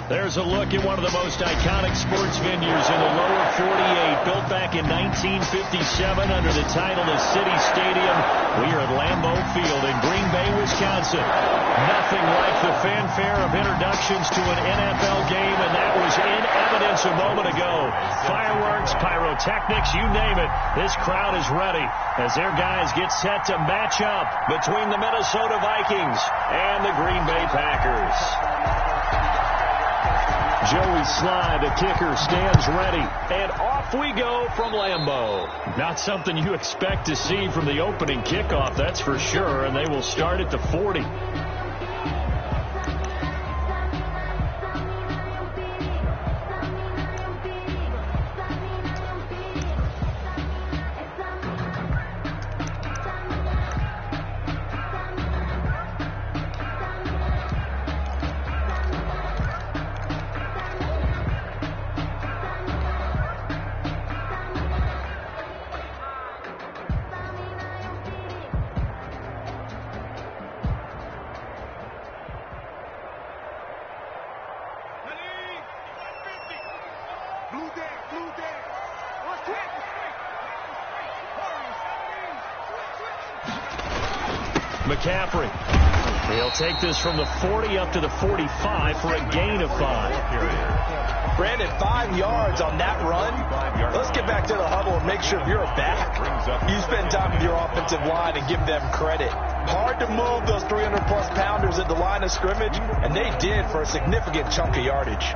There's a look at one of the most iconic sports venues in the lower 48, built back in 1957 under the title of City Stadium. We are at Lambeau Field in Green Bay, Wisconsin. Nothing like the fanfare of introductions to an NFL game, and that was in evidence a moment ago. Fireworks, pyrotechnics, you name it. This crowd is ready as their guys get set to match up between the Minnesota Vikings and the Green Bay Packers. Joey Sly, the kicker, stands ready. And off we go from Lambeau. Not something you expect to see from the opening kickoff, that's for sure. And they will start at the 40. McCaffrey. He'll take this from the 40 up to the 45 for a gain of 5. Brandon, 5 yards on that run. Let's get back to the huddle and make sure you're back. You spend time with your offensive line and give them credit. Hard to move those 300-plus pounders at the line of scrimmage, and they did for a significant chunk of yardage.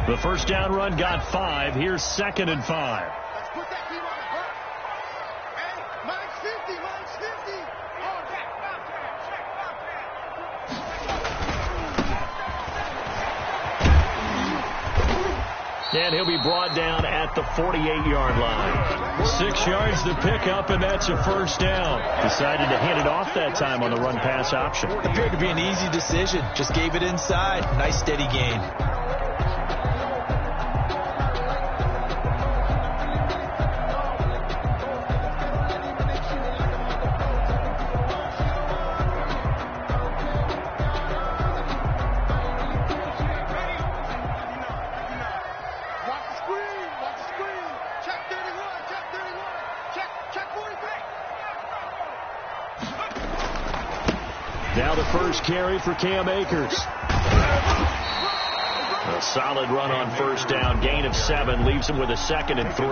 The first down run got 5. Here's 2nd and 5. Let's put that team on the block. Hey, mine's 50, mine's 50. Oh, check, And he'll be brought down at the 48-yard line. 6 yards to pick up, and that's a first down. Decided to hand it off that time on the run-pass option. Appeared to be an easy decision. Just gave it inside. Nice, steady gain. Now the first carry for Cam Akers. A solid run on first down. Gain of 7 leaves him with a 2nd and 3.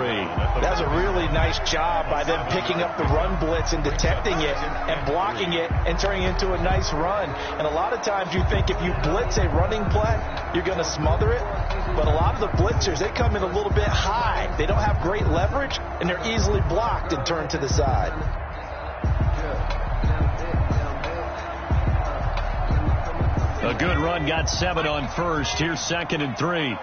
That's a really nice job by them picking up the run blitz and detecting it and blocking it and turning it into a nice run. And a lot of times you think if you blitz a running play, you're going to smother it. But a lot of the blitzers, they come in a little bit high. They don't have great leverage, and they're easily blocked and turned to the side. A good run got 7 on first. Here's 2nd and 3.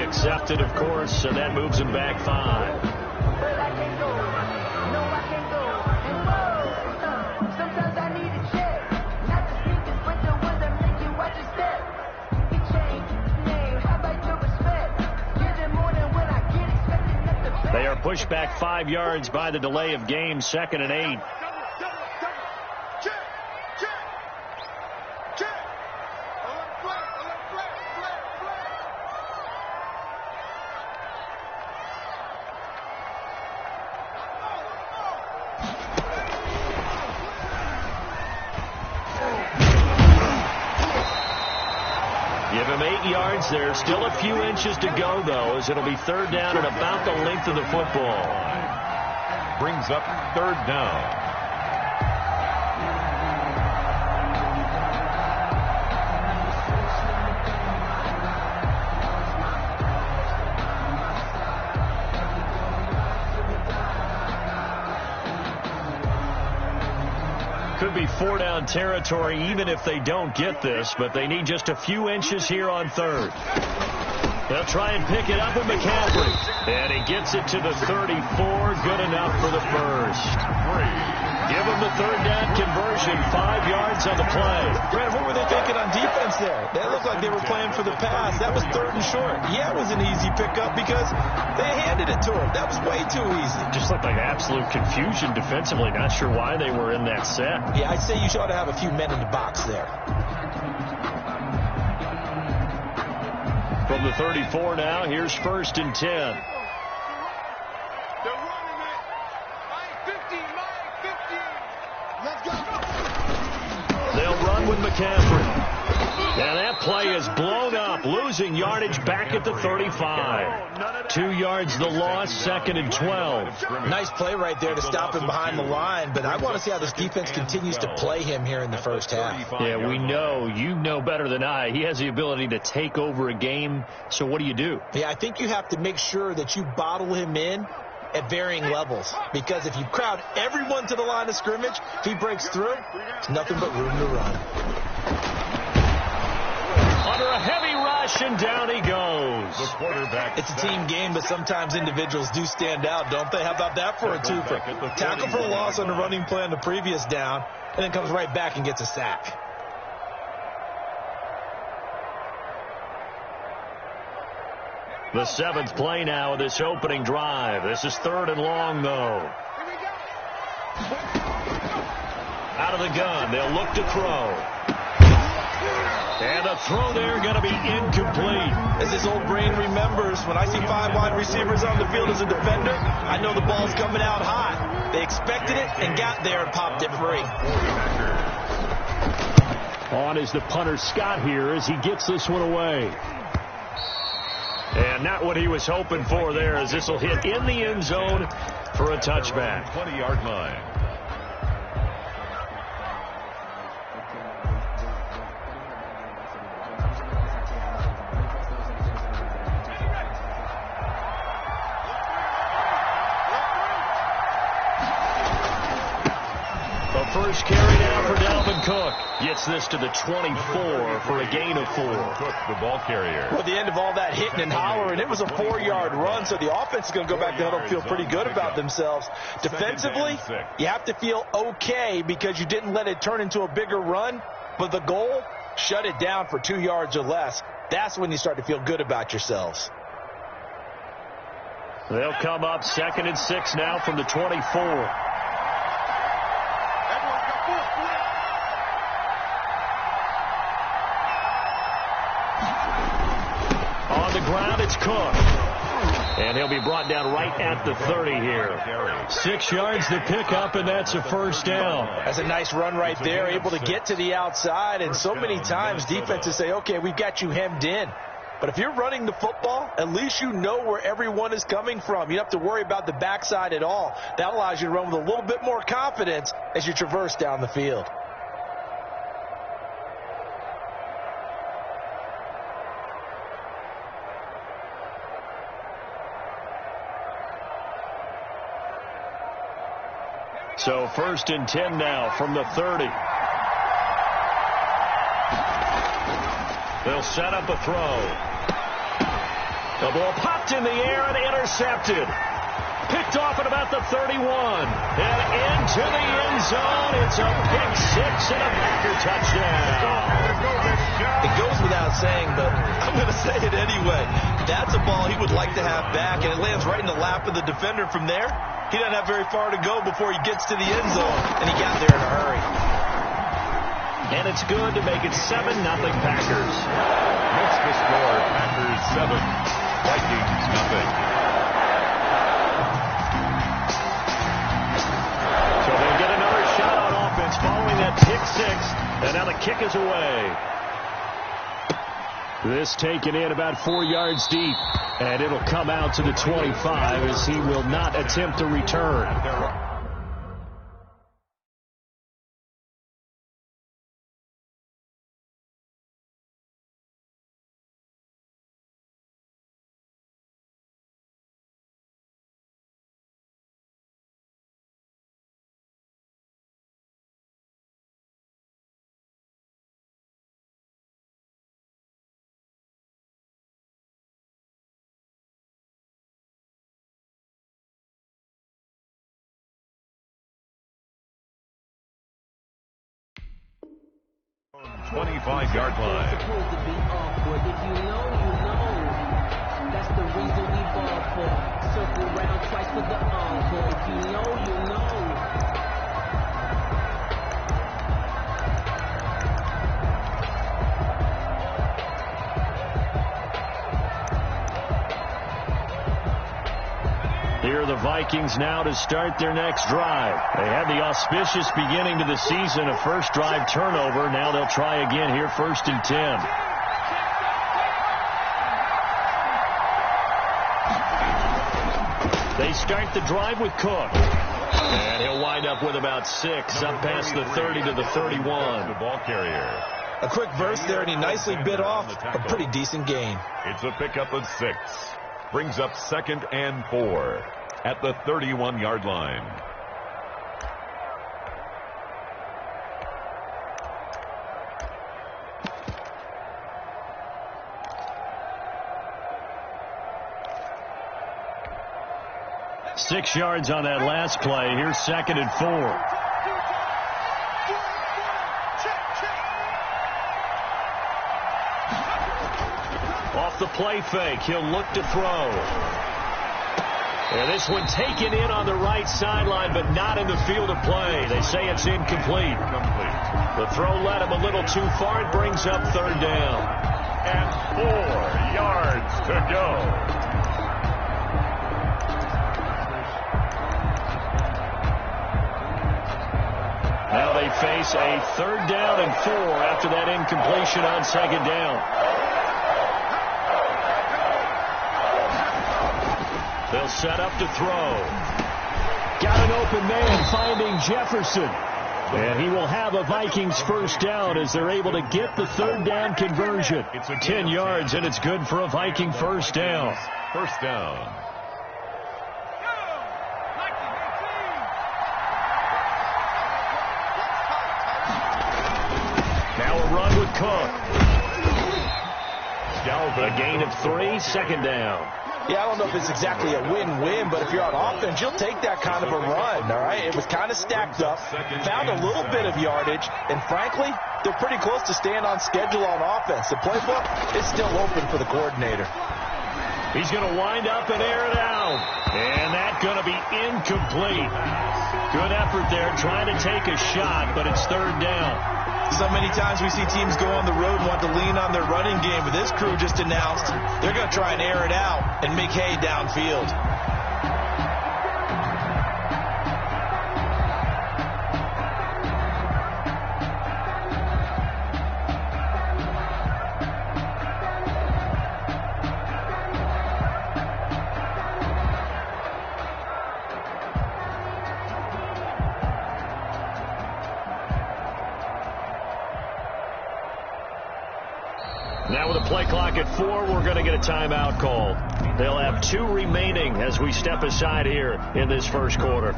Accepted, of course, and that moves him back 5. They are pushed back 5 yards by the delay of game. 2nd and 8. Give him 8 yards there. Still a few inches to go, though, as it'll be 3rd down and about the length of the football. Brings up 3rd down. be four-down territory even if they don't get this, but they need just a few inches here on third. They'll try and pick it up with McCaffrey. And he gets it to the 34. Good enough for the first. Give them the third down conversion. 5 yards on the play. Brad, what were they thinking on defense there? That looked like they were playing for the pass. That was 3rd and short. Yeah, it was an easy pickup because they handed it to him. That was way too easy. Just looked like absolute confusion defensively. Not sure why they were in that set. Yeah, I'd say you ought to have a few men in the box there. From the 34 now, here's 1st and 10. They're running it. Mike 50, Mike 50. Let's go. They'll run with McCaffrey. And that play is blown up, losing yardage back at the 35. 2 yards the loss, 2nd and 12. Nice play right there to stop him behind the line, but I want to see how this defense continues to play him here in the first half. Yeah, we know. You know better than I. He has the ability to take over a game, so what do? Yeah, I think you have to make sure that you bottle him in at varying levels, because if you crowd everyone to the line of scrimmage, if he breaks through, it's nothing but room to run. Under a heavy rush, and down he goes. The quarterback. It's a team game, but sometimes individuals do stand out, don't they? How about that for a twofer? Tackle for a loss on the running play on the previous down, and then comes right back and gets a sack. The 7th play now of this opening drive. This is 3rd and long, though. Out of the gun, they'll look to throw. And a throw there going to be incomplete. As his old brain remembers, when I see 5 wide receivers on the field as a defender, I know the ball's coming out high. They expected it and got there and popped it free. On is the punter Scott here as he gets this one away. And not what he was hoping for there, as this will hit in the end zone for a touchback. 20-yard line. First carry down for Dalvin Cook. Gets this to the 24 for a gain of 4. Cook, the ball carrier. Well, at the end of all that hitting and hollering, it was a 4-yard run, so the offense is going to go back to huddle and feel pretty good about themselves. Defensively, you have to feel okay because you didn't let it turn into a bigger run, but the goal, shut it down for 2 yards or less. That's when you start to feel good about yourselves. They'll come up 2nd and 6 now from the 24. Ground, it's Cook. And he'll be brought down right at the 30 here. 6 yards to pick up, and that's a first down. That's a nice run right there, able to get to the outside. And so many times defenses say, okay, we've got you hemmed in. But if you're running the football, at least you know where everyone is coming from. You don't have to worry about the backside at all. That allows you to run with a little bit more confidence as you traverse down the field. So 1st and 10 now from the 30. They'll set up a throw. The ball popped in the air and intercepted. Picked off at about the 31. And into the end zone. It's a pick 6 and a Packer touchdown. It goes without saying, but I'm going to say it anyway. That's a ball he would like to have back, and it lands right in the lap of the defender from there. He doesn't have very far to go before he gets to the end zone, and he got there in a hurry. And it's good to make it 7-0 Packers. What's the score? Packers 7, Vikings nothing. So they'll get another shot on offense following that pick 6, and now the kick is away. This taken in about 4 yards deep, and it'll come out to the 25 as he will not attempt to return. 25-yard line. Supposed to be awkward. If you know, you know. That's the reason we ball for. Circle round twice for the encore. If you know, you know. Here are the Vikings now to start their next drive. They had the auspicious beginning to the season, a first drive turnover. Now they'll try again here, 1st and 10. They start the drive with Cook. And he'll wind up with about 6, up past the 30 to the 31. The ball carrier. A quick burst there, and he nicely bit off a pretty decent gain. It's a pickup of 6. Brings up 2nd and 4 at the 31-yard line. Six yards on that last play. Here's 2nd and 4. Off the play fake, he'll look to throw. And this one taken in on the right sideline, but not in the field of play. They say it's incomplete. The throw led him a little too far. It brings up 3rd down. And 4 yards to go. Now they face a 3rd down and 4 after that incompletion on 2nd down. They'll set up to throw. Got an open man finding Jefferson. And he will have a Vikings 1st down as they're able to get the 3rd down conversion. It's 10 yards, and it's good for a Viking 1st down. 1st down. Now a run with Cook. A gain of 3, 2nd down. Yeah, I don't know if it's exactly a win-win, but if you're on offense, you'll take that kind of a run, all right? It was kind of stacked up, found a little bit of yardage, and frankly, they're pretty close to staying on schedule on offense. The playbook is still open for the coordinator. He's going to wind up and air it out. And that's going to be incomplete. Good effort there, trying to take a shot, but it's 3rd down. So many times we see teams go on the road and want to lean on their running game, but this crew just announced they're going to try and air it out and make hay downfield. Now with a play clock at 4, we're going to get a timeout call. They'll have 2 remaining as we step aside here in this 1st quarter.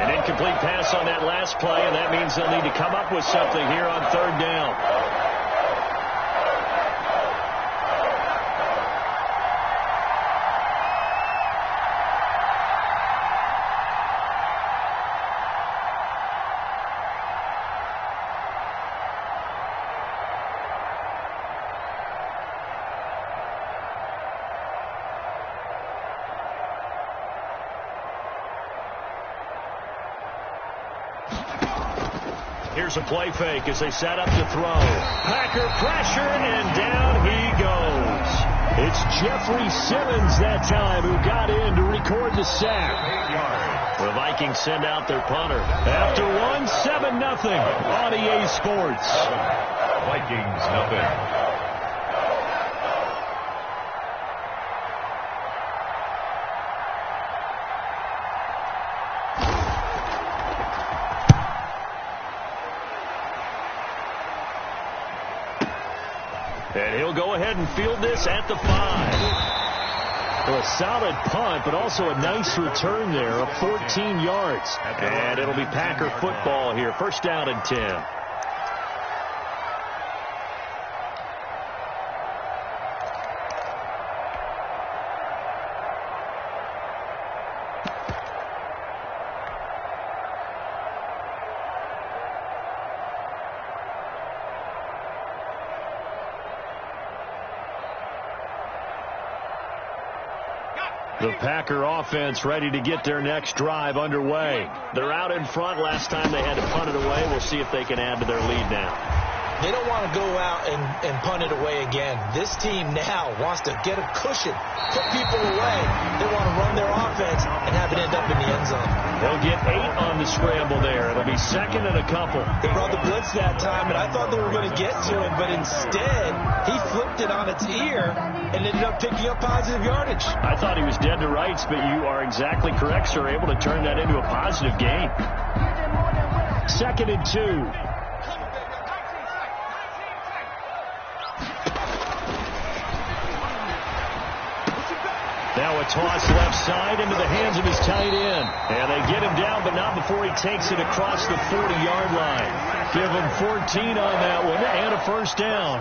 An incomplete pass on that last play, and that means they'll need to come up with something here on 3rd down. Here's a play fake as they set up to throw. Packer pressure, and down he goes. It's Jeffrey Simmons that time who got in to record the sack. The Vikings send out their punter. After 1, 7-0 on EA Sports. Vikings nothing. And he'll go ahead and field this at the 5. Well, a solid punt, but also a nice return there of 14 yards. And it'll be Packer football here. 1st down and 10. The Packer offense ready to get their next drive underway. They're out in front. Last time they had to punt it away. We'll see if they can add to their lead now. They don't want to go out and punt it away again. This team now wants to get a cushion, put people away. They want to run their offense and have it end up in the end zone. They'll get 8 on the scramble there. It'll be second and a couple. They brought the blitz that time, and I thought they were going to get to him, but instead he flipped it on its ear and ended up picking up positive yardage. I thought he was dead to rights, but you are exactly correct, sir. Able to turn that into a positive gain. Second and 2. Now a toss left side into the hands of his tight end. And they get him down, but not before he takes it across the 40-yard line. Give him 14 on that one and a first down.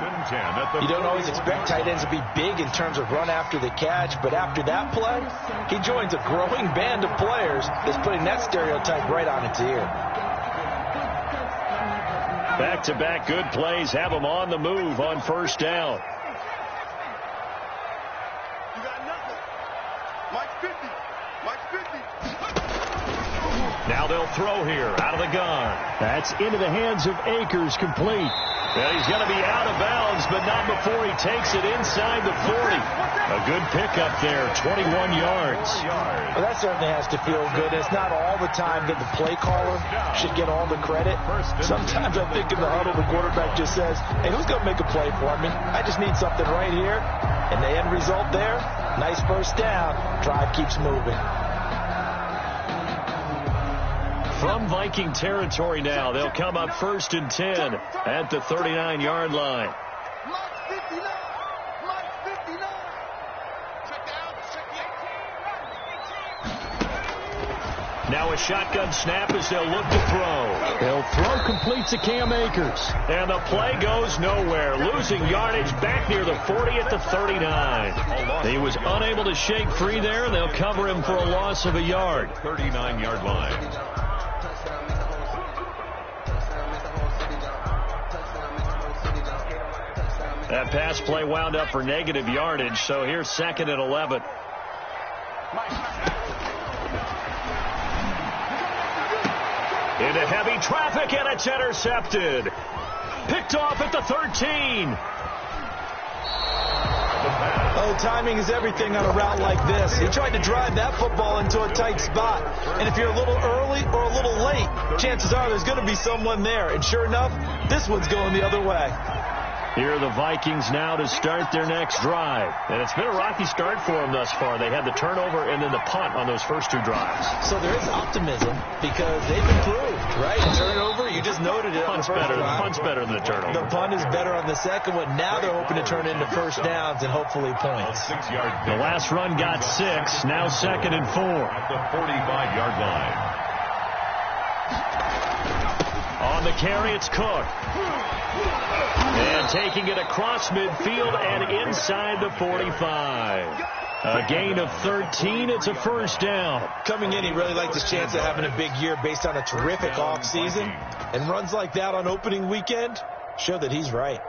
You don't always expect tight ends to be big in terms of run after the catch, but after that play, he joins a growing band of players that's putting that stereotype right on its ear. Back-to-back good plays have him on the move on first down. Now they'll throw here out of the gun. That's into the hands of Akers, complete. And he's going to be out of bounds, but not before he takes it inside the 40. A good pickup there, 21 yards. Well, that certainly has to feel good. It's not all the time that the play caller should get all the credit. Sometimes I think in the huddle, the quarterback just says, hey, who's going to make a play for me? I just need something right here. And the end result there, nice first down. Drive keeps moving. From Viking territory now, they'll come up first and 10 at the 39-yard line. Now a shotgun snap as they'll look to throw. They'll throw complete to Cam Akers. And the play goes nowhere. Losing yardage back near the 40 at the 39. He was unable to shake free there. They'll cover him for a loss of a yard. 39-yard line. That pass play wound up for negative yardage, so here's second and 11. Into heavy traffic, and it's intercepted. Picked off at the 13. Oh, timing is everything on a route like this. He tried to drive that football into a tight spot. And if you're a little early or a little late, chances are there's going to be someone there. And sure enough, this one's going the other way. Here are the Vikings now to start their next drive. And it's been a rocky start for them thus far. They had the turnover and then the punt on those first two drives. So there is optimism because they've improved, right? Turnover, you just noted it. Punt's better than the turnover. The punt is better on the second one. Now they're hoping to turn into first downs and hopefully points. The last run got 6. Now second and 4. At the 45-yard line. On the carry, it's Cook. And taking it across midfield and inside the 45. A gain of 13. It's a first down. Coming in, he really liked his chance of having a big year based on a terrific offseason. And runs like that on opening weekend show that he's right.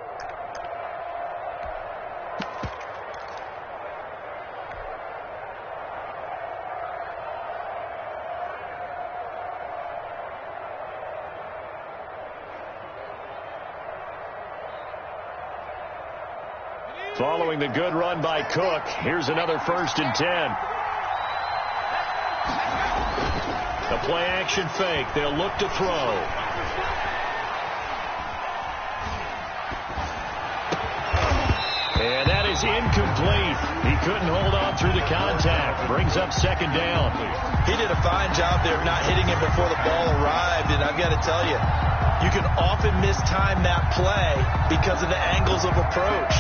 Following the good run by Cook, here's another first and 10. The play action fake. They'll look to throw. And that is incomplete. He couldn't hold on through the contact. Brings up second down. He did a fine job there of not hitting him before the ball arrived. And I've got to tell you, you can often mistime that play because of the angles of approach.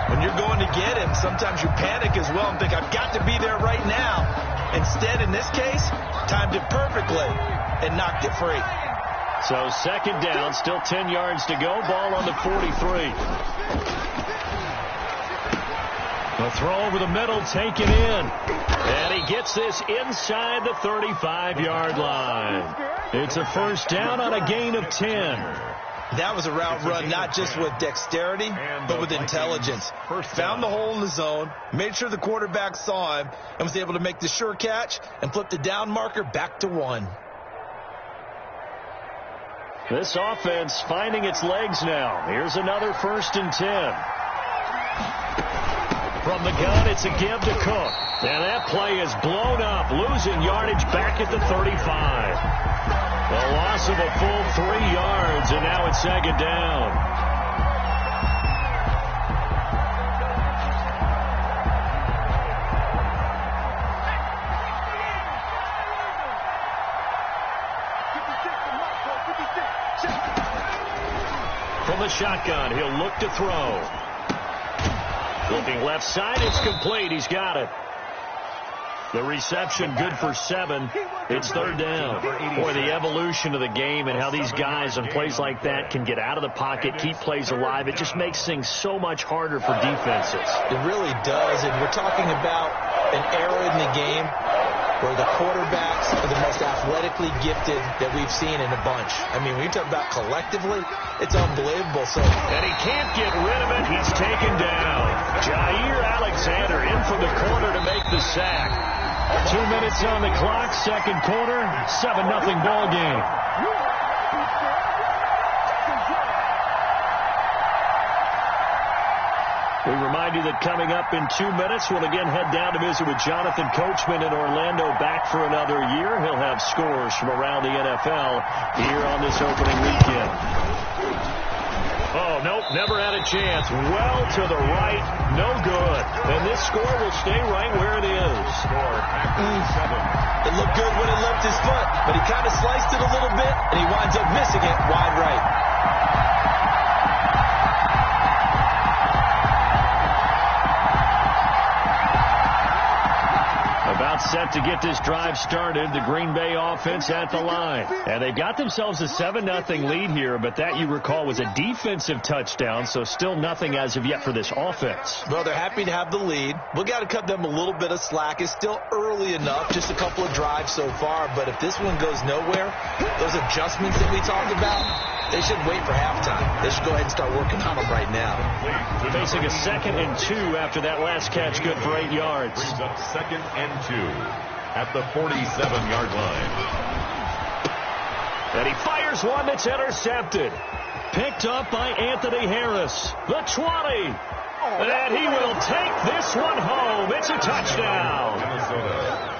When you're going to get him, sometimes you panic as well and think, I've got to be there right now. Instead, in this case, timed it perfectly and knocked it free. So second down, still 10 yards to go. Ball on the 43. The throw over the middle, taken in. And he gets this inside the 35-yard line. It's a first down on a gain of 10. That was a route run not just with dexterity, but with intelligence. Found the hole in the zone, made sure the quarterback saw him, and was able to make the sure catch and flip the down marker back to 1. This offense finding its legs now. Here's another 1st and 10. From the gun, it's a give to Cook. And that play is blown up, losing yardage back at the 35. A loss of a full 3 yards, and now it's 2nd down. From the shotgun, he'll look to throw. Looking left side, it's complete. He's got it. The reception good for 7. It's 3rd down. Boy, the evolution of the game and how these guys on plays like that can get out of the pocket, keep plays alive. It just makes things so much harder for defenses. It really does, and we're talking about an era in the game where the quarterbacks are the most athletically gifted that we've seen in a bunch. I mean, when you talk about collectively, it's unbelievable. And he can't get rid of it. He's taken down. Jair Alexander in from the corner to make the sack. 2 minutes on the clock, 2nd quarter, 7-0 ball game. We remind you that coming up in 2 minutes, we'll again head down to visit with Jonathan Coachman in Orlando, back for another year. He'll have scores from around the NFL here on this opening weekend. Oh, nope, never had a chance. Well to the right, no good. And this score will stay right where it is. It looked good when it left his foot, but he kind of sliced it a little bit, and he winds up missing it wide right. About set to get this drive started, the Green Bay offense at the line. And they've got themselves a 7-0 lead here, but that, you recall, was a defensive touchdown, so still nothing as of yet for this offense. Well, they're happy to have the lead. We've got to cut them a little bit of slack. It's still early enough, just a couple of drives so far, but if this one goes nowhere, those adjustments that we talked about, they should wait for halftime. They should go ahead and start working on them right now. Facing a 2nd and 2 after that last catch, good for 8 yards. Brings up 2nd and 2 at the 47-yard line. And he fires one that's intercepted. Picked up by Anthony Harris. The 20. And he will take this one home. It's a touchdown. Minnesota.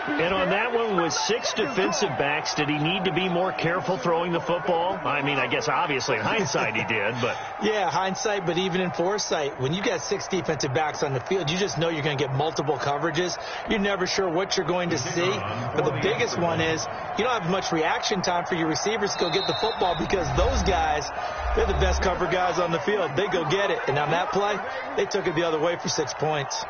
And on that one, with 6 defensive backs, did he need to be more careful throwing the football? I mean, I guess obviously in hindsight he did, but... Yeah, hindsight, but even in foresight, when you got 6 defensive backs on the field, you just know you're going to get multiple coverages. You're never sure what you're going to see. But the biggest one is you don't have much reaction time for your receivers to go get the football, because those guys, they're the best cover guys on the field. They go get it. And on that play, they took it the other way for 6 points.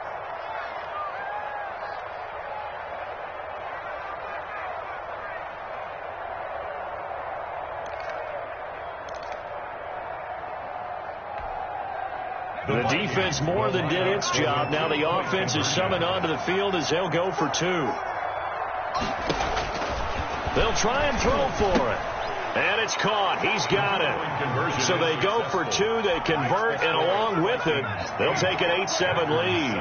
The defense more than did its job. Now the offense is summoned onto the field as they'll go for 2. They'll try and throw for it. And it's caught. He's got it. So they go for 2. They convert, and along with it, they'll take an 8-7 lead.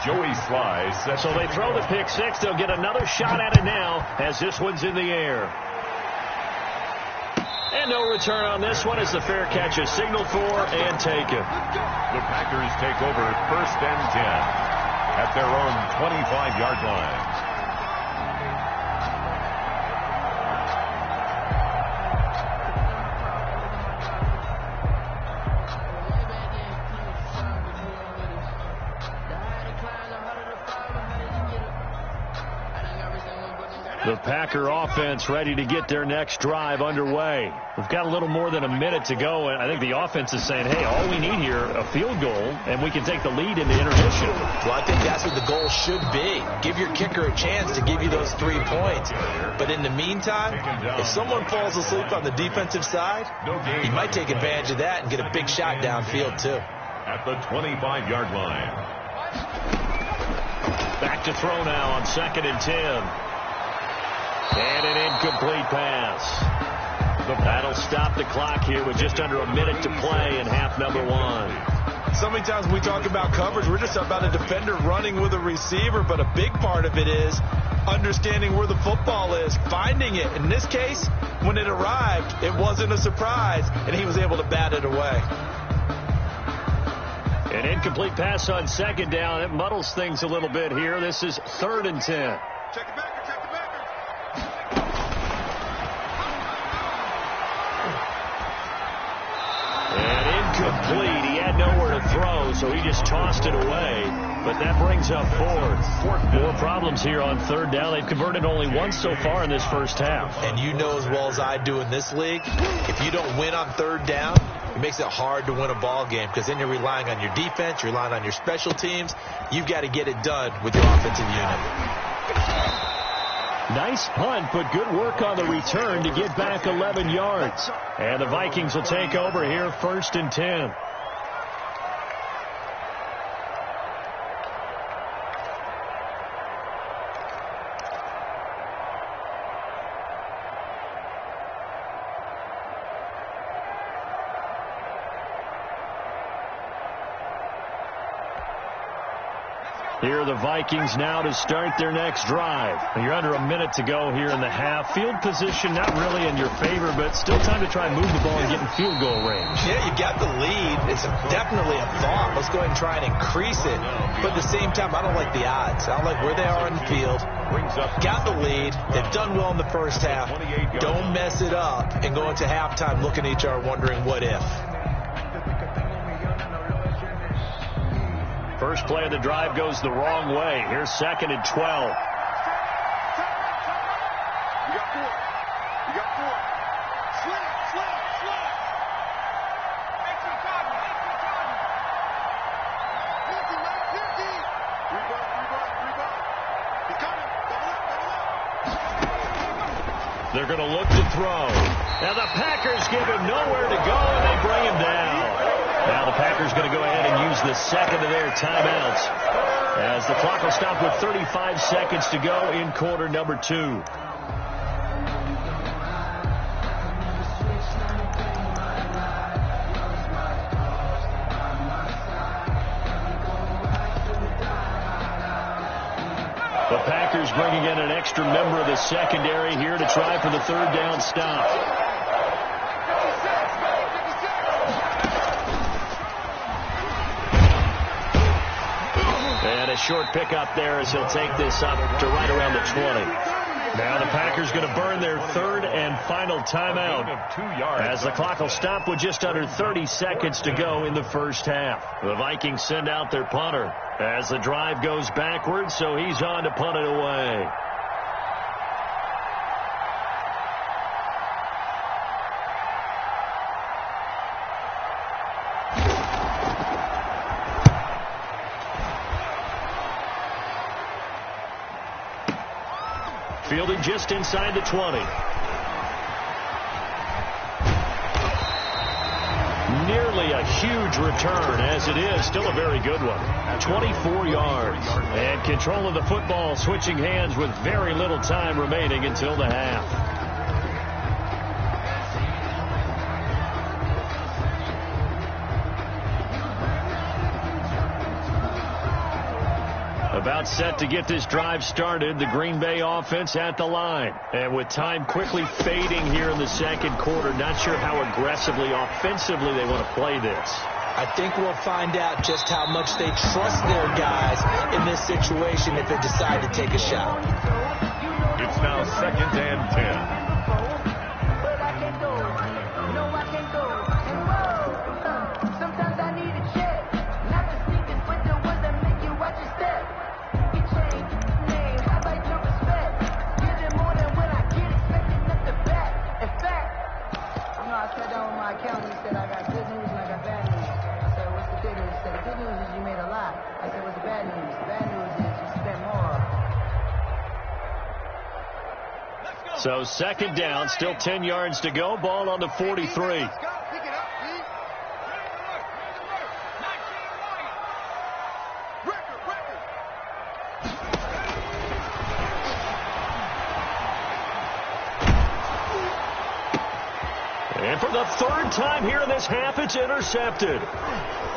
Joey Sly sets. So they throw the pick 6. They'll get another shot at it now as this one's in the air. And no return on this one as the fair catch is signaled for and taken. The Packers take over 1st and 10 at their own 25-yard line. The Packer offense ready to get their next drive underway. We've got a little more than a minute to go, and I think the offense is saying, hey, all we need here, a field goal, and we can take the lead into intermission. Well, I think that's what the goal should be. Give your kicker a chance to give you those 3 points. But in the meantime, if someone falls asleep on the defensive side, he might take advantage of that and get a big shot downfield, too. At the 25-yard line. Back to throw now on 2nd and 10. And an incomplete pass. That'll stop the clock here with just under a minute to play in half number one. So many times we talk about coverage, we're just about a defender running with a receiver, but a big part of it is understanding where the football is, finding it. In this case, when it arrived, it wasn't a surprise, and he was able to bat it away. An incomplete pass on second down. It muddles things a little bit here. This is 3rd and 10. Check the backer, check the backer. And incomplete. He had nowhere to throw, so he just tossed it away. But that brings up 4th. More problems here on 3rd down. They've converted only once so far in this first half. And you know as well as I do in this league, if you don't win on 3rd down, it makes it hard to win a ball game because then you're relying on your defense, you're relying on your special teams. You've got to get it done with your offensive unit. Nice punt, but good work on the return to get back 11 yards. And the Vikings will take over here 1st and 10. Here are the Vikings now to start their next drive. You're under a minute to go here in the half. Field position not really in your favor, but still time to try and move the ball and get in field goal range. Yeah, you got the lead. It's definitely a thought. Let's go ahead and try and increase it. But at the same time, I don't like the odds. I don't like where they are on the field. Got the lead. They've done well in the first half. Don't mess it up and go into halftime looking at each other wondering what if. First play of the drive goes the wrong way. Here's 2nd and 12. You got 4. You got 4. Slam. Extra time. 50. Rebound. He's coming. Double up. They're going to look to throw. Now the Packers give him nowhere to go, and they bring him down. Now the Packers going to go ahead and use the second of their timeouts as the clock will stop with 35 seconds to go in quarter number 2. The Packers bringing in an extra member of the secondary here to try for the 3rd down stop. And a short pickup there as he'll take this up to right around the 20. Now the Packers going to burn their 3rd and final timeout as the clock will stop with just under 30 seconds to go in the first half. The Vikings send out their punter as the drive goes backwards, so he's on to punt it away. Fielding just inside the 20. Nearly a huge return, as it is still a very good one. 24 yards. And control of the football switching hands with very little time remaining until the half. About set to get this drive started, the Green Bay offense at the line. And with time quickly fading here in the second quarter, not sure how aggressively, offensively they want to play this. I think we'll find out just how much they trust their guys in this situation if they decide to take a shot. It's now 2nd and 10. So 2nd down, still 10 yards to go. Ball on the 43. third time here in this half, it's intercepted.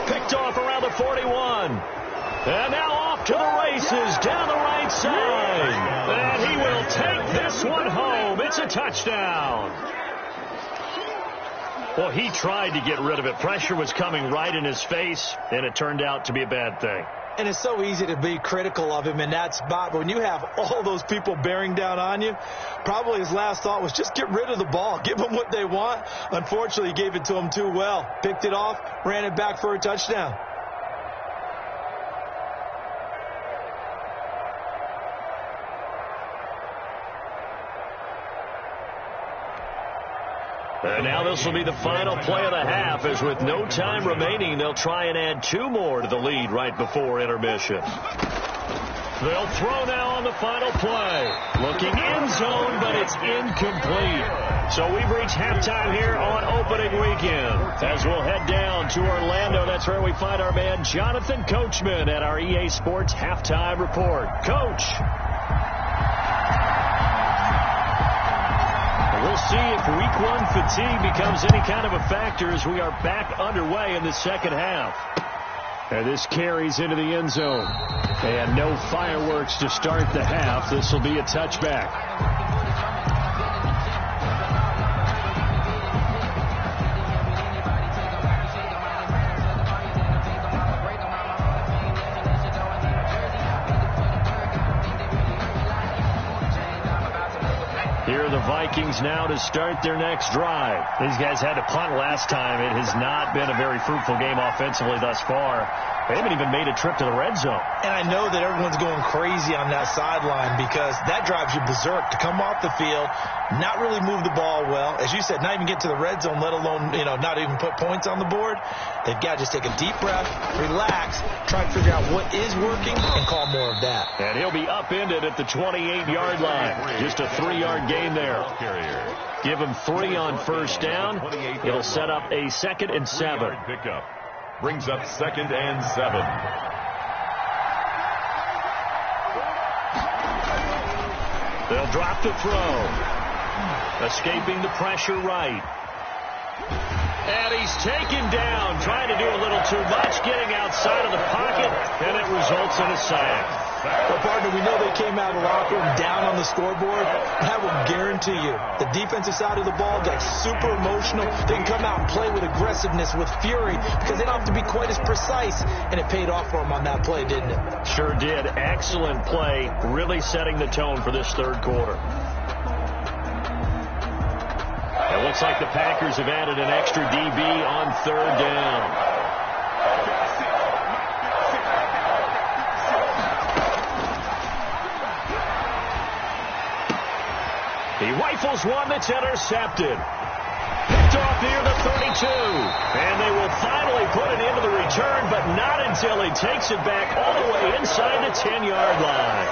Picked off around the 41. And now off to the races down the right side. And he will take this one home. It's a touchdown. Well, he tried to get rid of it. Pressure was coming right in his face, and it turned out to be a bad thing. And it's so easy to be critical of him in that spot. But when you have all those people bearing down on you, probably his last thought was just get rid of the ball. Give them what they want. Unfortunately, he gave it to them too well. Picked it off, ran it back for a touchdown. And now this will be the final play of the half, as with no time remaining, they'll try and add 2 more to the lead right before intermission. They'll throw now on the final play. Looking end zone, but it's incomplete. So we've reached halftime here on opening weekend. As we'll head down to Orlando, that's where we find our man Jonathan Coachman at our EA Sports Halftime Report. Coach. We'll see if week 1 fatigue becomes any kind of a factor as we are back underway in the second half. And this carries into the end zone. And no fireworks to start the half. This will be a touchback. Here are the Vikings now to start their next drive. These guys had to punt last time. It has not been a very fruitful game offensively thus far. They haven't even made a trip to the red zone. And I know that everyone's going crazy on that sideline because that drives you berserk to come off the field, not really move the ball well. As you said, not even get to the red zone, let alone, not even put points on the board. They've got to just take a deep breath, relax, try to figure out what is working, and call more of that. And he'll be upended at the 28-yard line. Just a 3-yard gain there. Give him 3 on first down. It'll set up a 2nd and 7. Pickup. Brings up 2nd and 7. They'll drop the throw. Escaping the pressure right. And he's taken down, trying to do a little too much, getting outside of the pocket, and it results in a sack. Well, partner, we know they came out of the locker room down on the scoreboard. I will guarantee you, the defensive side of the ball got super emotional. They can come out and play with aggressiveness, with fury, because they don't have to be quite as precise. And it paid off for them on that play, didn't it? Sure did. Excellent play, really setting the tone for this third quarter. It looks like the Packers have added an extra DB on third down. He rifles one that's intercepted. Picked off near the 32. And they will finally put it into the return, but not until he takes it back all the way inside the 10-yard line.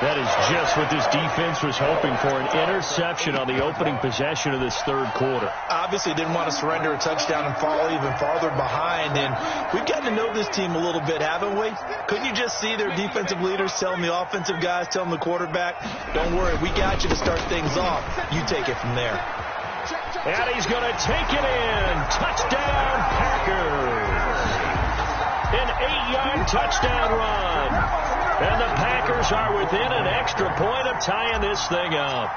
That is just what this defense was hoping for, an interception on the opening possession of this third quarter. Obviously didn't want to surrender a touchdown and fall even farther behind. And we've gotten to know this team a little bit, haven't we? Couldn't you just see their defensive leaders telling the offensive guys, telling the quarterback, don't worry, we got you to start things off. You take it from there. And he's going to take it in. Touchdown, Packers. An 8-yard touchdown run. And the Packers are within an extra point of tying this thing up.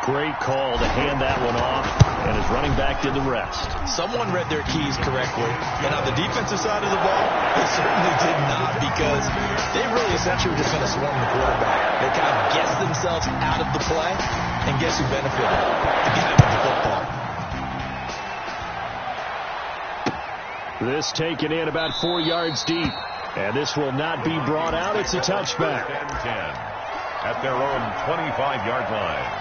Great call to hand that one off, and his running back did the rest. Someone read their keys correctly, and on the defensive side of the ball, they certainly did not, because they really essentially were just going to swarm the quarterback. They kind of guessed themselves out of the play, and guess who benefited? The guy with the football. This taken in about 4 yards deep, and this will not be brought out. It's a touchback. 10 at their own 25-yard line.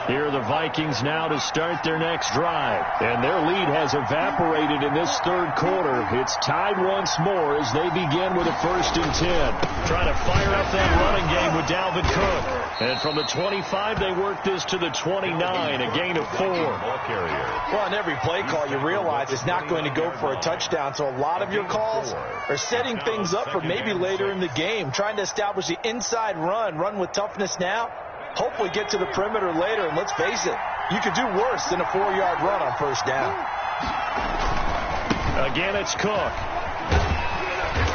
Here are the Vikings now to start their next drive. And their lead has evaporated in this third quarter. It's tied once more as they begin with a 1st and 10. Trying to fire up that running game with Dalvin Cook. And from the 25, they work this to the 29, a gain of 4. Well, on every play call, you realize it's not going to go for a touchdown. So a lot of your calls are setting things up for maybe later in the game, trying to establish the inside run with toughness now. Hopefully get to the perimeter later, and let's face it, you could do worse than a 4-yard run on 1st down. Again, it's Cook.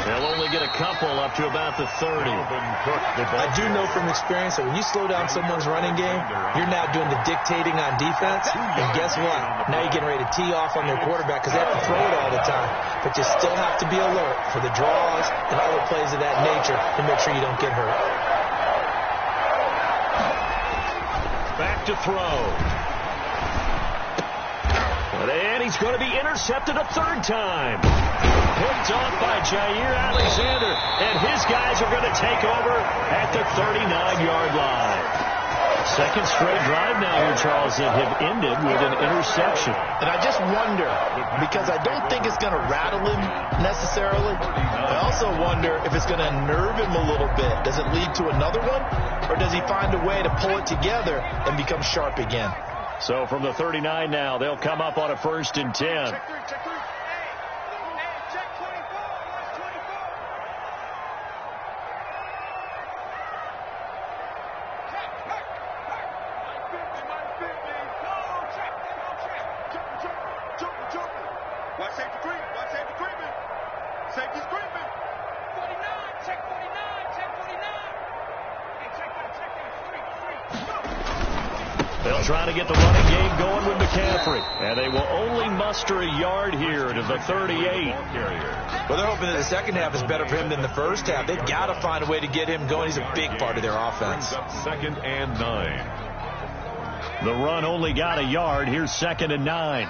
They'll only get a couple up to about the 30. I do know from experience that when you slow down someone's running game, you're now doing the dictating on defense. And guess what? Now you're getting ready to tee off on their quarterback because they have to throw it all the time. But you still have to be alert for the draws and other plays of that nature to make sure you don't get hurt. Back to throw. And he's going to be intercepted a 3rd time. Picked off by Jair Alexander. And his guys are going to take over at the 39-yard line. 2nd straight drive now here, Charles, that have ended with an interception. And I just wonder, because I don't think it's going to rattle him necessarily. I also wonder if it's going to unnerve him a little bit. Does it lead to another one? Or does he find a way to pull it together and become sharp again? So from the 39 now, they'll come up on a 1st and 10. They'll try to get the running game going with McCaffrey. And they will only muster a yard here to the 38. Well, they're hoping that the second half is better for him than the first half. They've got to find a way to get him going. He's a big part of their offense. 2nd and 9. The run only got a yard. Here's 2nd and 9.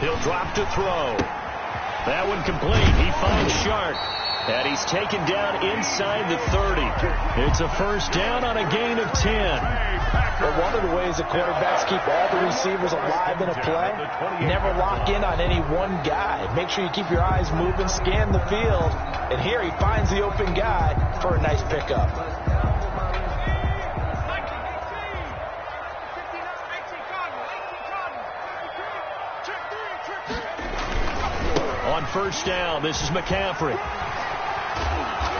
He'll drop to throw. That one complete. He finds Sharp. And he's taken down inside the 30. It's a 1st down on a gain of 10. Well, one of the ways the quarterbacks keep all the receivers alive in a play, never lock in on any one guy. Make sure you keep your eyes moving, scan the field. And here he finds the open guy for a nice pickup. On 1st down, this is McCaffrey.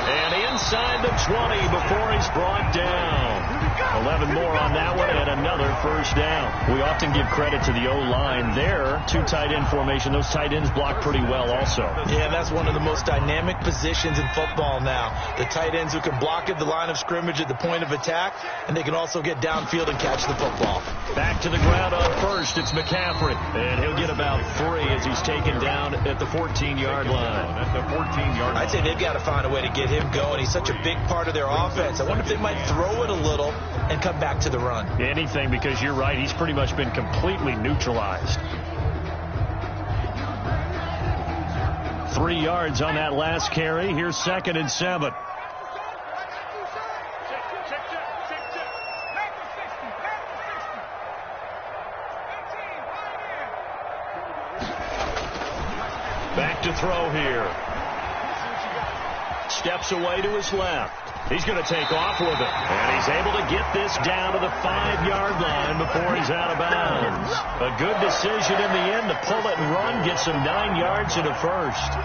And inside the 20 before he's brought down. 11 more on that one and another 1st down. We often give credit to the O-line there. 2 tight end formation. Those tight ends block pretty well also. Yeah, that's one of the most dynamic positions in football now. The tight ends who can block at the line of scrimmage at the point of attack, and they can also get downfield and catch the football. Back to the ground on 1st. It's McCaffrey. And he'll get about 3 as he's taken down at the 14-yard line. At the 14-yard line. I'd say they've got to find a way to get him going. He's such a big part of their offense. I wonder if they might throw it a little and come back to the run. Anything, because you're right. He's pretty much been completely neutralized. 3 yards on that last carry. Here's 2nd and 7. Back to throw here. Steps away to his left. He's going to take off with it. And he's able to get this down to the 5-yard line before he's out of bounds. A good decision in the end to pull it and run, get some 9 yards and a 1st.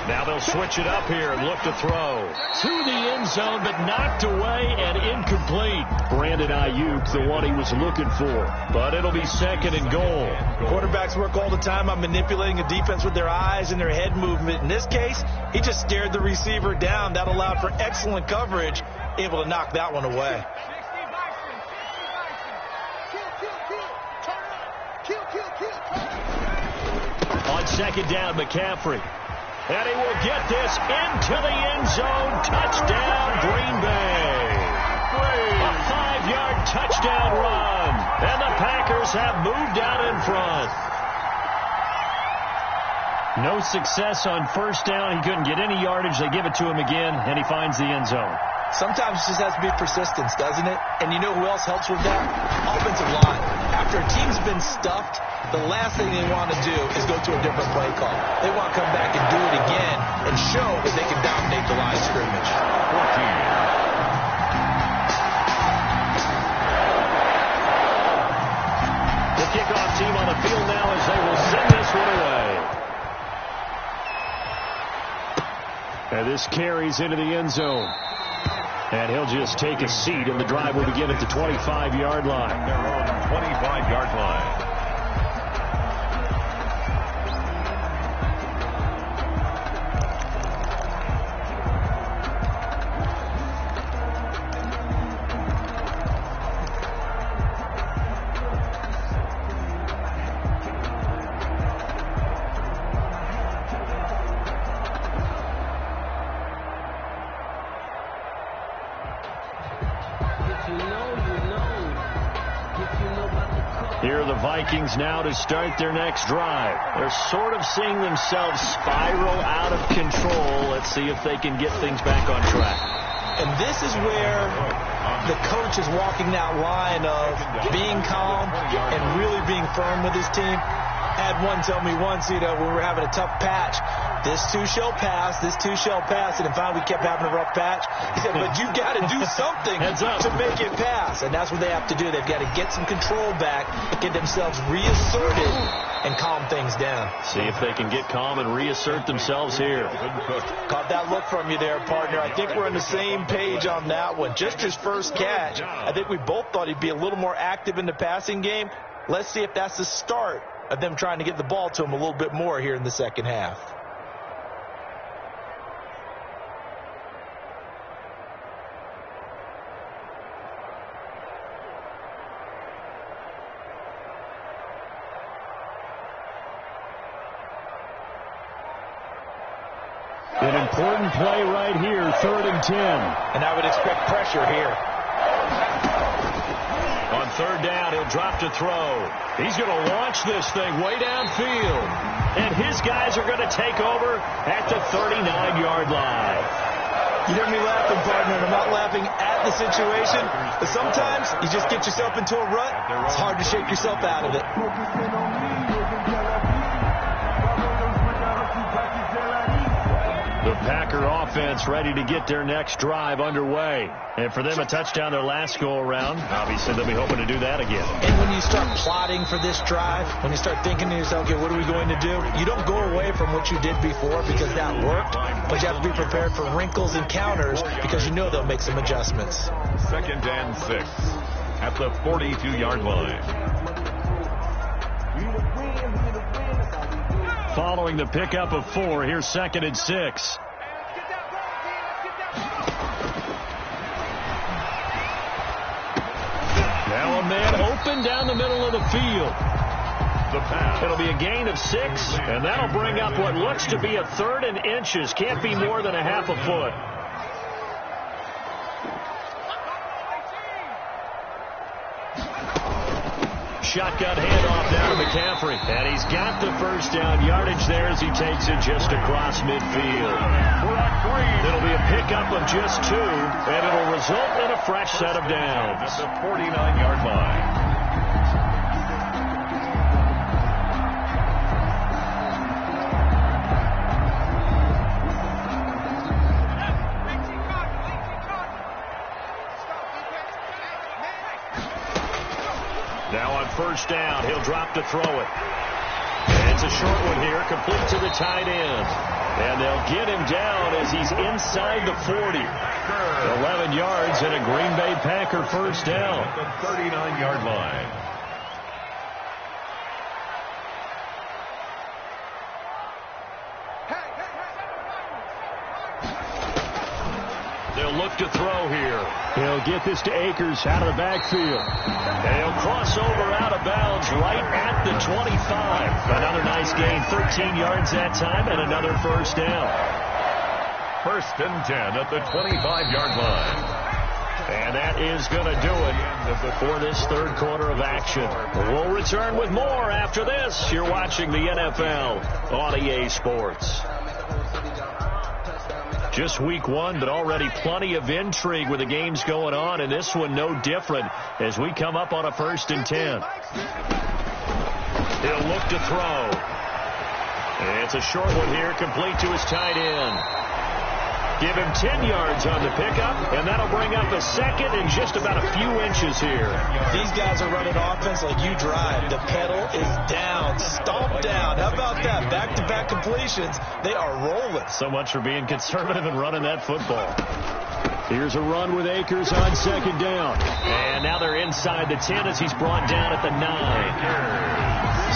Now they'll switch it up here and look to throw. To the end zone, but knocked away and incomplete. Brandon Ayuk, the one he was looking for. But it'll be 2nd and goal. Quarterbacks work all the time on manipulating a defense with their eyes and their head movement. In this case, he just stared the receiver down. That allowed for excellent coverage, able to knock that one away. On 2nd down, McCaffrey. And he will get this into the end zone. Touchdown, Green Bay. A 5-yard touchdown run. And the Packers have moved out in front. No success on first down. He couldn't get any yardage. They give it to him again, and he finds the end zone. Sometimes it just has to be persistence, doesn't it? And you know who else helps with that? Offensive line. After a team's been stuffed, the last thing they want to do is go to a different play call. They want to come back and do it again and show that they can dominate the line of scrimmage. 14. The kickoff team on the field now as they will send this one away. And this carries into the end zone. And he'll just take a seat, and the drive will begin at the 25-yard line. Their own 25-yard line. Here are the Vikings now to start their next drive. They're sort of seeing themselves spiral out of control. Let's see if they can get things back on track. And this is where the coach is walking that line of being calm and really being firm with his team. I had one tell me once, when we were having a tough patch, this too shall pass, this too shall pass. And finally we kept having a rough patch. He said, but you've got to do something to make it pass. And that's what they have to do. They've got to get some control back, get themselves reasserted, and calm things down. See if they can get calm and reassert themselves here. Caught that look from you there, partner. I think we're on the same page on that one. Just his first catch, I think we both thought he'd be a little more active in the passing game. Let's see if that's the start of them trying to get the ball to him a little bit more here in the second half. An important play right here, 3rd and 10. And I would expect pressure here. On 3rd down, he'll drop to throw. He's going to launch this thing way downfield. And his guys are going to take over at the 39-yard line. You hear me laughing, partner, and I'm not laughing at the situation. But sometimes you just get yourself into a rut. It's hard to shake yourself out of it. The Packer offense ready to get their next drive underway. And for them, a touchdown their last go-around. Obviously, they'll be hoping to do that again. And when you start plotting for this drive, when you start thinking to yourself, okay, what are we going to do? You don't go away from what you did before because that worked, but you have to be prepared for wrinkles and counters because you know they'll make some adjustments. 2nd and 6 at the 42-yard line. Following the pickup of 4, here's 2nd and 6. Now a man open down the middle of the field. The pass. It'll be a gain of 6, and that'll bring up what looks to be a 3rd and inches. Can't be more than a half a foot. Shotgun handoff down to McCaffrey. And he's got the first down yardage there as he takes it just across midfield. It'll be a pickup of just 2, and it'll result in a fresh set of downs. At the 49-yard line. Now on first down, he'll drop to throw it. And it's a short one here, complete to the tight end. And they'll get him down as he's inside the 40. 11 yards and a Green Bay Packer first down. At the 39-yard line. They'll look to throw here. He'll get this to Akers out of the backfield. And he'll cross over out of bounds right at the 25. Another nice gain, 13 yards that time, and another first down. 1st and 10 at the 25-yard line. And that is going to do it for this third quarter of action. We'll return with more after this. You're watching the NFL on EA Sports. Just week 1, but already plenty of intrigue with the games going on, and this one no different as we come up on a 1st and 10. He'll look to throw. And it's a short one here, complete to his tight end. Give him 10 yards on the pickup, and that'll bring up a second and just about a few inches here. These guys are running offense like you drive. The pedal is down, stomped down. How about that? Back-to-back completions. They are rolling. So much for being conservative and running that football. Here's a run with Akers on 2nd down. And now they're inside the 10 as he's brought down at the 9.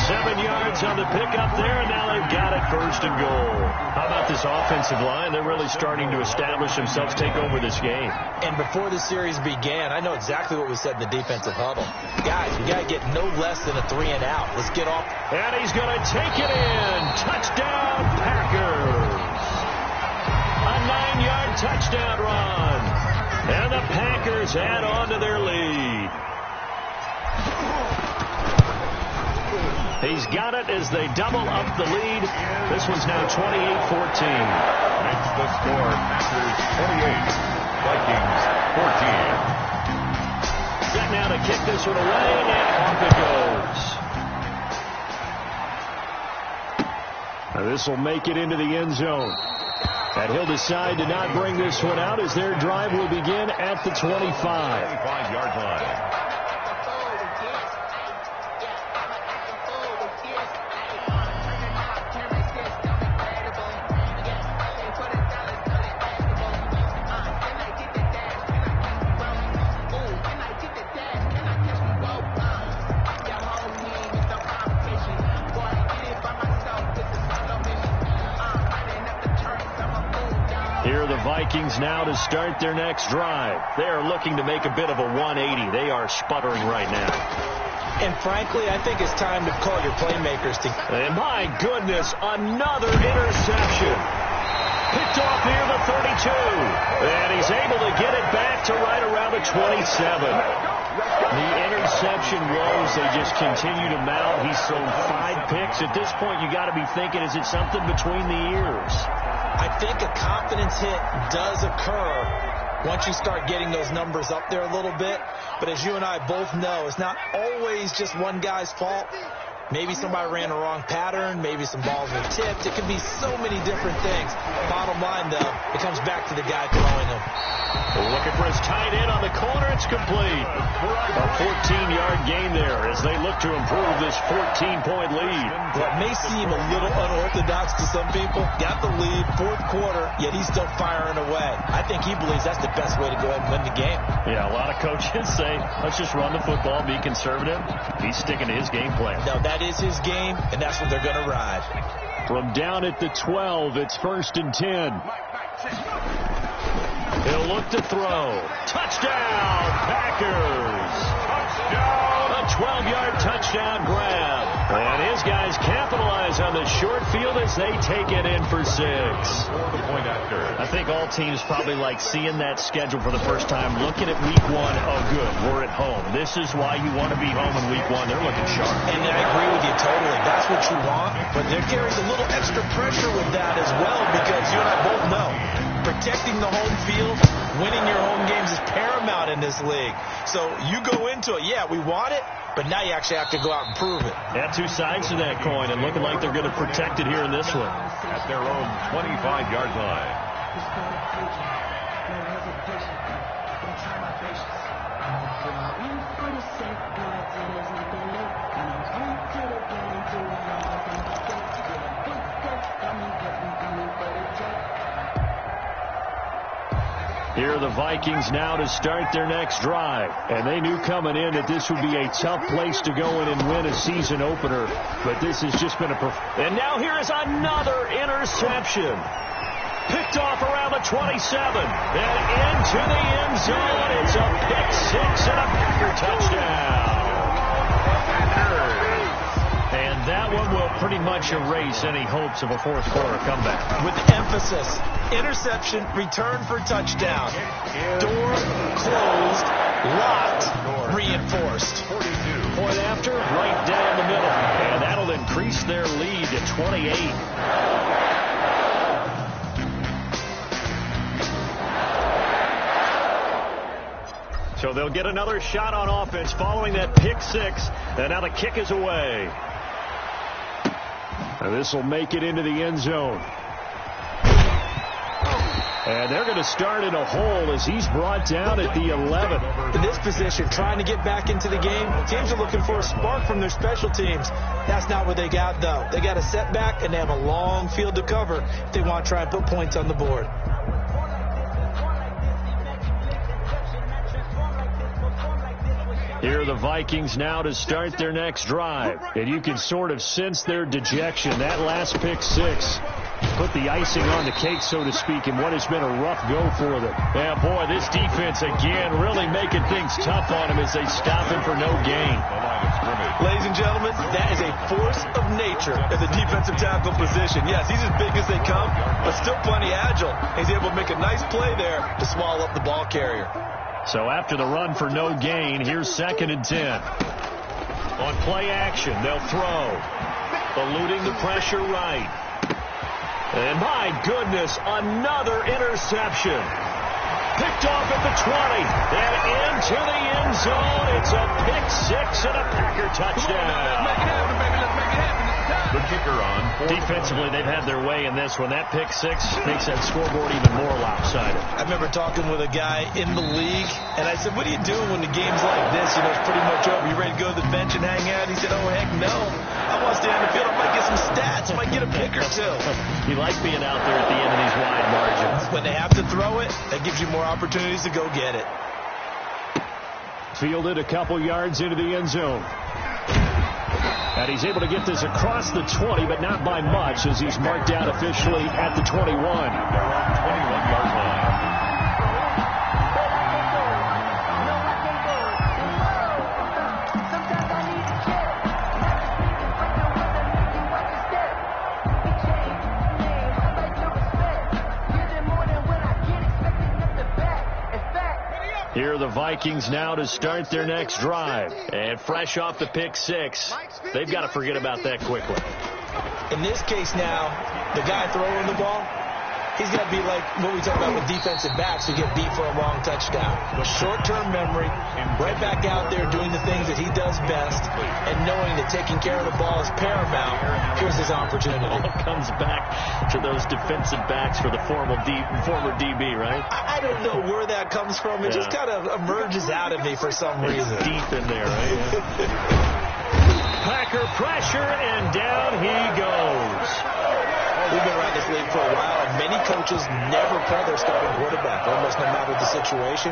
7 yards on the pickup there, and now they've got it 1st and goal. How about this offensive line? They're really starting to establish themselves, take over this game. And before the series began, I know exactly what we said in the defensive huddle. Guys, we got to get no less than a 3-and-out. Let's get off. And he's going to take it in. Touchdown, Packers. A 9-yard touchdown run. And the Packers add on to their lead. He's got it as they double up the lead. This one's now 28-14. Makes the score Packers 28, Vikings 14. Set now to kick this one away, and off it goes. Now this will make it into the end zone. And he'll decide to not bring this one out as their drive will begin at the 25. 25-yard line. Vikings now to start their next drive. They are looking to make a bit of a 180. They are sputtering right now. And frankly, I think it's time to call your playmakers. And my goodness, another interception. Picked off near the 32. And he's able to get it back to right around the 27. The interception woes, they just continue to mount. He's thrown 5 picks. At this point, you got to be thinking, is it something between the ears? I think a confidence hit does occur once you start getting those numbers up there a little bit. But as you and I both know, it's not always just one guy's fault. Maybe somebody ran the wrong pattern. Maybe some balls were tipped. It could be so many different things. Bottom line, though, it comes back to the guy throwing them. Looking for his tight end on the corner. It's complete. A 14-yard gain there as they look to improve this 14-point lead. What may seem a little unorthodox to some people, got the lead, 4th quarter, yet he's still firing away. I think he believes that's the best way to go ahead and win the game. Yeah, a lot of coaches say, let's just run the football, be conservative. He's sticking to his game plan. No, that is his game, and that's what they're going to ride. From down at the 12, it's 1st and 10. He'll look to throw. Touchdown, Packers! Touchdown! A 12-yard touchdown grab. And his guys capitalize on the short field as they take it in for 6. The point after. I think all teams probably like seeing that schedule for the first time, looking at week 1. Oh, good, we're at home. This is why you want to be home in week 1. They're looking sharp. And I agree with you totally. That's what you want. But there carries a little extra pressure with that as well because you and I both know protecting the home field, winning your home games is paramount in this league. So you go into it, yeah, we want it, but now you actually have to go out and prove it. Yeah, 2 sides to that coin, and looking like they're going to protect it here in this one. At their own 25-yard line. Here are the Vikings now to start their next drive. And they knew coming in that this would be a tough place to go in and win a season opener. But this has just been a... And now here is another interception. Picked off around the 27. And into the end zone. It's a pick six and a Packer touchdown. And that one will pretty much erase any hopes of a fourth quarter comeback. With emphasis, interception, return for touchdown. Door closed, locked, reinforced. Point after, right down the middle. And that'll increase their lead to 28. So they'll get another shot on offense following that pick six. And now the kick is away. And this will make it into the end zone. And they're going to start in a hole as he's brought down at the 11. In this position, trying to get back into the game, teams are looking for a spark from their special teams. That's not what they got, though. They got a setback, and they have a long field to cover if they want to try and put points on the board. Here are the Vikings now to start their next drive. And you can sort of sense their dejection. That last pick six put the icing on the cake, so to speak, in what has been a rough go for them. Yeah, boy, this defense, again, really making things tough on them as they stop him for no gain. Ladies and gentlemen, that is a force of nature at the defensive tackle position. Yes, he's as big as they come, but still plenty agile. He's able to make a nice play there to swallow up the ball carrier. So after the run for no gain, here's 2nd and 10. On play action, they'll throw. Eluding the pressure right. And my goodness, another interception. Picked off at the 20. And into the end zone. It's a pick six and a Packer touchdown. Let's make it happen, baby. Let's make it happen. The kicker on. Defensively, they've had their way in this one. That pick six makes that scoreboard even more lopsided. I remember talking with a guy in the league, and I said, what are you doing when the game's like this? You know, it's pretty much over. You ready to go to the bench and hang out? He said, oh, heck no. I want to stay on the field. I might get some stats. I might get a pick or two. You like being out there at the end of these wide margins. When they have to throw it, that gives you more opportunities to go get it. Fielded a couple yards into the end zone. And he's able to get this across the 20, but not by much, as he's marked out officially at the 21. 21-yard line. Here are the Vikings now to start their next drive. And fresh off the pick six, they've got to forget about that quickly. In this case now, the guy throwing the ball, he's got to be like what we talk about with defensive backs who get beat for a long touchdown. With short-term memory, right back out there doing the things that he does best, and knowing that taking care of the ball is paramount. Here's his opportunity. It all comes back to those defensive backs for the former DB, right? I don't know where that comes from. It just kind of emerges out of me for some reason. It's deep in there, right? Packer pressure, and down he goes. We've been around this league for a while, and many coaches never play their starting quarterback, almost no matter the situation.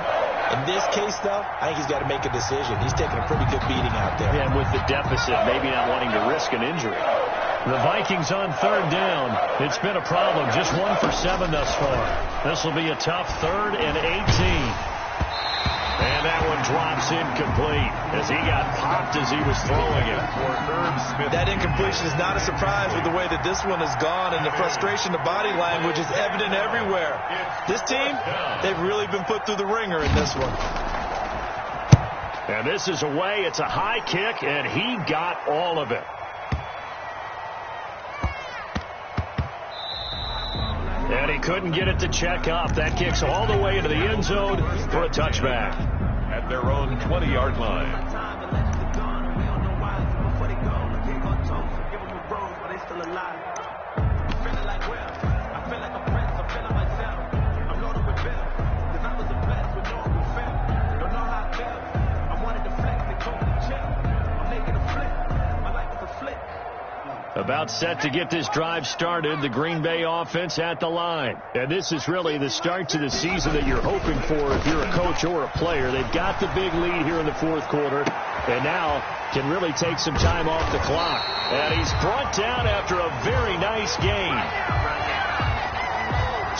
In this case, though, I think he's got to make a decision. He's taking a pretty good beating out there. Yeah, and with the deficit, maybe not wanting to risk an injury. The Vikings on 3rd down. It's been a problem. Just 1 for 7 thus far. This will be a tough 3rd and 18. And that one drops incomplete as he got popped as he was throwing it. That incompletion is not a surprise with the way that this one has gone, and the frustration, the body language is evident everywhere. This team, they've really been put through the ringer in this one. And this is away. It's a high kick, and he got all of it. And he couldn't get it to check up. That kicks all the way into the end zone for a touchback. At their own 20-yard line. About set to get this drive started, the Green Bay offense at the line. And this is really the start to the season that you're hoping for if you're a coach or a player. They've got the big lead here in the 4th quarter, and now can really take some time off the clock. And he's brought down after a very nice gain.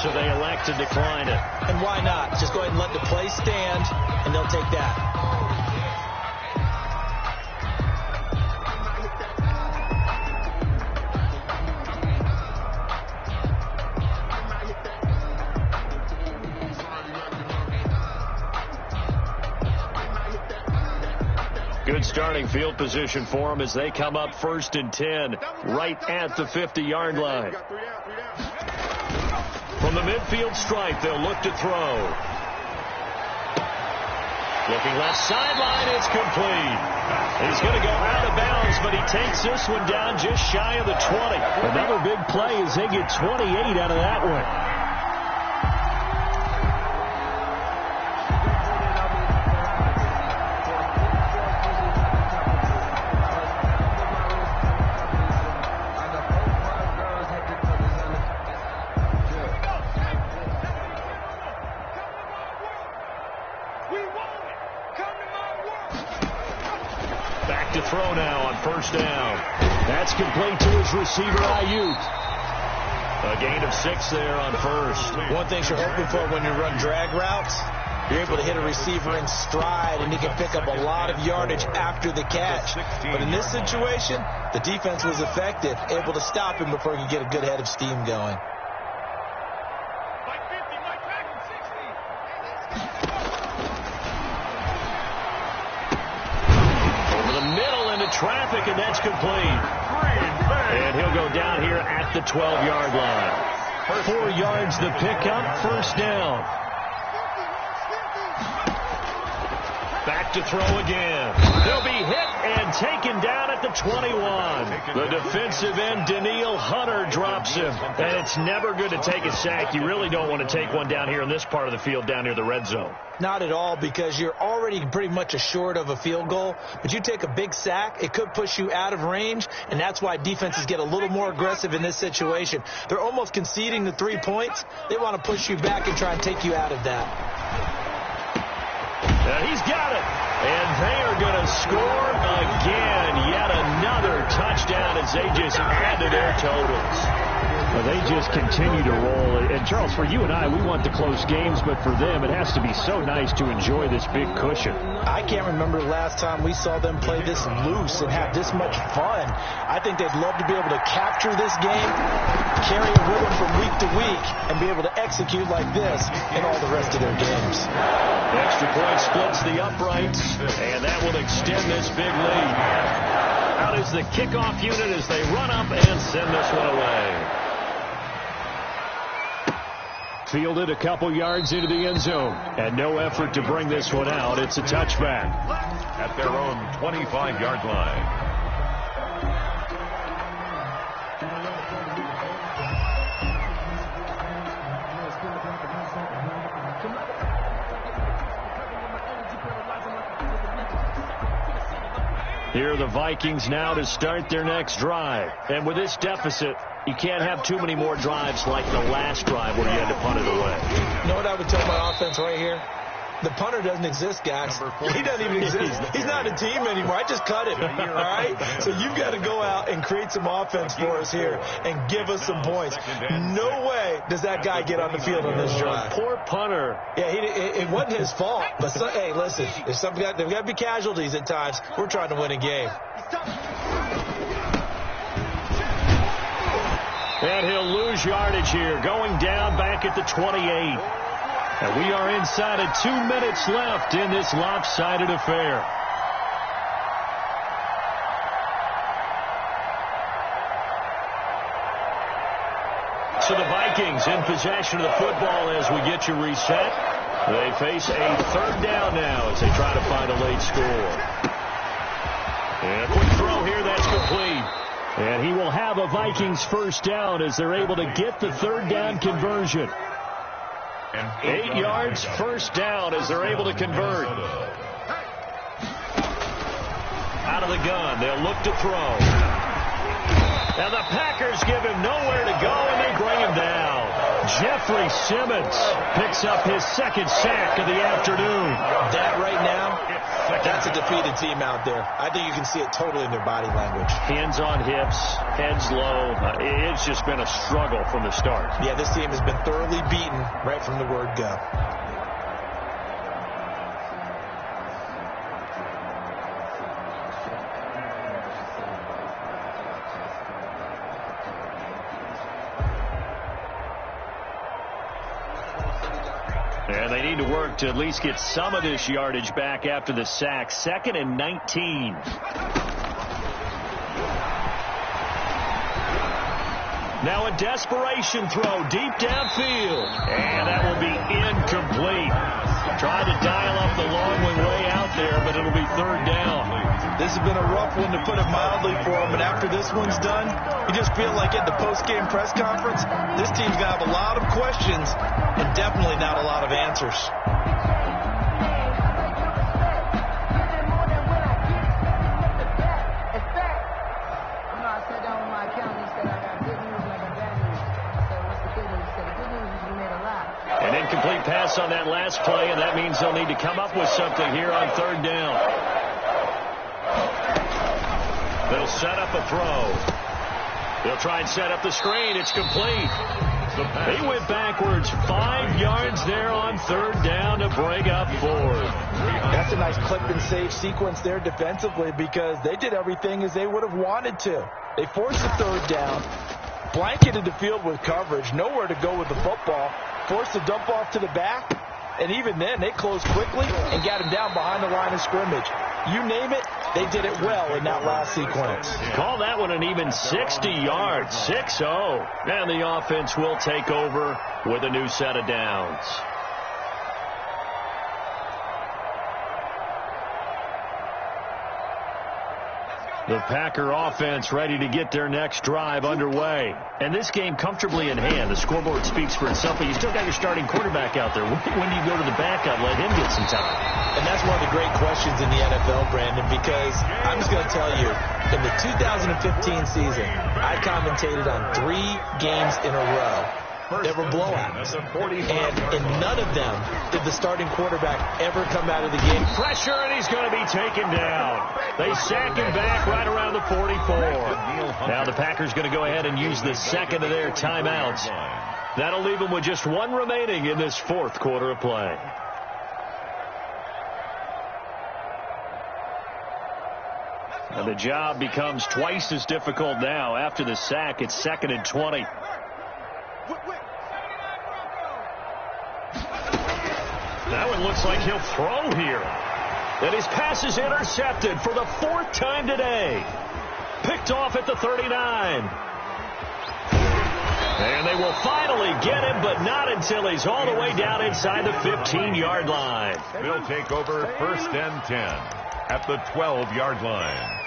so they elect to decline it. And why not? Just go ahead and let the play stand, and they'll take that. Good starting field position for them as they come up 1st and 10, right at the 50-yard line. From the midfield stripe, they'll look to throw. Looking left sideline, it's complete. He's going to go out of bounds, but he takes this one down just shy of the 20. Another big play as they get 28 out of that one. To throw now on 1st down. That's complete to his receiver, Ayuk. A gain of 6 there on 1st. One thing you're hoping for when you run drag routes, you're able to hit a receiver in stride, and he can pick up a lot of yardage after the catch. But in this situation, the defense was effective, able to stop him before he could get a good head of steam going. Traffic, and that's complete. And he'll go down here at the 12-yard line. 4 yards the pickup, 1st down. Back to throw again. He'll be hit and taken down at the 21. The defensive end, Danielle Hunter, drops him. And it's never good to take a sack. You really don't want to take one down here in this part of the field, down near the red zone. Not at all, because you're already pretty much assured of a field goal. But you take a big sack, it could push you out of range, and that's why defenses get a little more aggressive in this situation. They're almost conceding the 3 points. They want to push you back and try and take you out of that. He's got it. And they are going to score again. Yet another touchdown as they just add to their totals. Well, they just continue to roll. And, Charles, for you and I, we want the close games, but for them, it has to be so nice to enjoy this big cushion. I can't remember the last time we saw them play this loose and have this much fun. I think they'd love to be able to capture this game, carry a rhythm from week to week, and be able to execute like this in all the rest of their games. The extra point splits the uprights, and that will extend this big lead. Out is the kickoff unit as they run up and send this one away. Fielded a couple yards into the end zone, and no effort to bring this one out. It's a touchback. At their own 25-yard line. Here are the Vikings now to start their next drive. And with this deficit, you can't have too many more drives like the last drive where you had to punt it away. You know what I would tell my offense right here? The punter doesn't exist, guys. He doesn't even exist. He's not a team anymore. I just cut him, all right? So you've got to go out and create some offense for us here and give us some points. No way does that guy get on the field on this drive. Poor punter. Yeah, it wasn't his fault. But, hey, listen, there's got to be casualties at times. We're trying to win a game. And he'll lose yardage here, going down back at the 28. And we are inside of 2 minutes left in this lopsided affair. So the Vikings in possession of the football as we get you reset. They face a 3rd down now as they try to find a late score. And a quick throw here, that's complete. And he will have a Vikings 1st down as they're able to get the 3rd down conversion. 8 yards, 1st down as they're able to convert. Out of the gun, they'll look to throw. Now the Packers give him nowhere to go, and they bring him down. Jeffrey Simmons picks up his second sack of the afternoon. That right now, that's a defeated team out there. I think you can see it totally in their body language. Hands on hips, heads low. It's just been a struggle from the start. Yeah, this team has been thoroughly beaten right from the word go. And they need to work to at least get some of this yardage back after the sack. 2nd and 19. Now a desperation throw deep downfield. And that will be incomplete. Tried to dial up the long way out there, but it'll be 3rd down. This has been a rough one, to put it mildly, for them. And after this one's done, you just feel like at the post-game press conference, this team's going to have a lot of questions and definitely not a lot of answers. An incomplete pass on that last play, and that means they'll need to come up with something here on 3rd down. They'll set up a throw. They'll try and set up the screen. It's complete. They went backwards 5 yards there on 3rd down to bring up 4th. That's a nice clip and save sequence there defensively, because they did everything as they would have wanted to. They forced the 3rd down, blanketed the field with coverage, nowhere to go with the football, forced the dump off to the back, and even then they closed quickly and got him down behind the line of scrimmage. You name it, they did it well in that last sequence. Call that one an even 60 yards, 6-0. And the offense will take over with a new set of downs. The Packer offense ready to get their next drive underway. And this game comfortably in hand. The scoreboard speaks for itself, but you still got your starting quarterback out there. When do you go to the backup, let him get some time? And that's one of the great questions in the NFL, Brandon, because I'm just going to tell you, in the 2015 season, I commentated on 3 games in a row that were blowouts. And in none of them did the starting quarterback ever come out of the game. Pressure, and he's going to be taken down. They sack him back right around the 44. Now the Packers going to go ahead and use the second of their timeouts. That'll leave them with just 1 remaining in this 4th quarter of play. And the job becomes twice as difficult now. After the sack, it's 2nd and 20. That one looks like he'll throw here. And his pass is intercepted for the 4th time today. Picked off at the 39. And they will finally get him, but not until he's all the way down inside the 15-yard line. They'll take over 1st and 10 at the 12-yard line.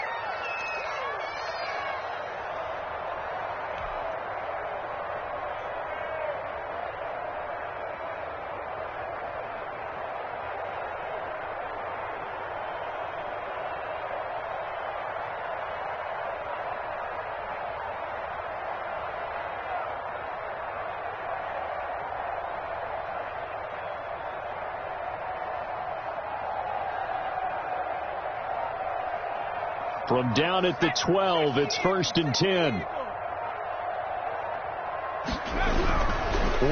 From down at the 12, it's 1st and 10.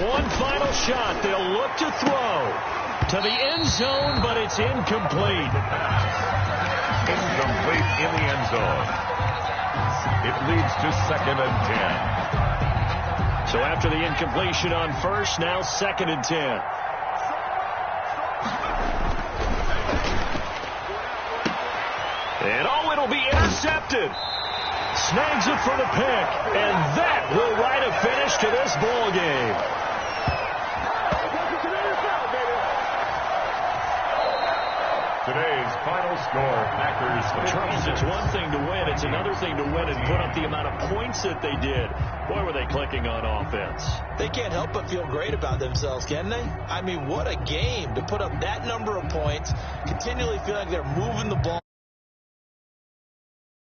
One final shot. They'll look to throw to the end zone, but it's incomplete. Incomplete in the end zone. It leads to 2nd and 10. So after the incompletion on 1st, now 2nd and 10. And oh, it'll be intercepted. Snags it for the pick. And that will write a finish to this ball game. Today's final score, Packers. Charles, it's one thing to win. It's another thing to win and put up the amount of points that they did. Boy, were they clicking on offense. They can't help but feel great about themselves, can they? I mean, what a game to put up that number of points, continually feel like they're moving the ball.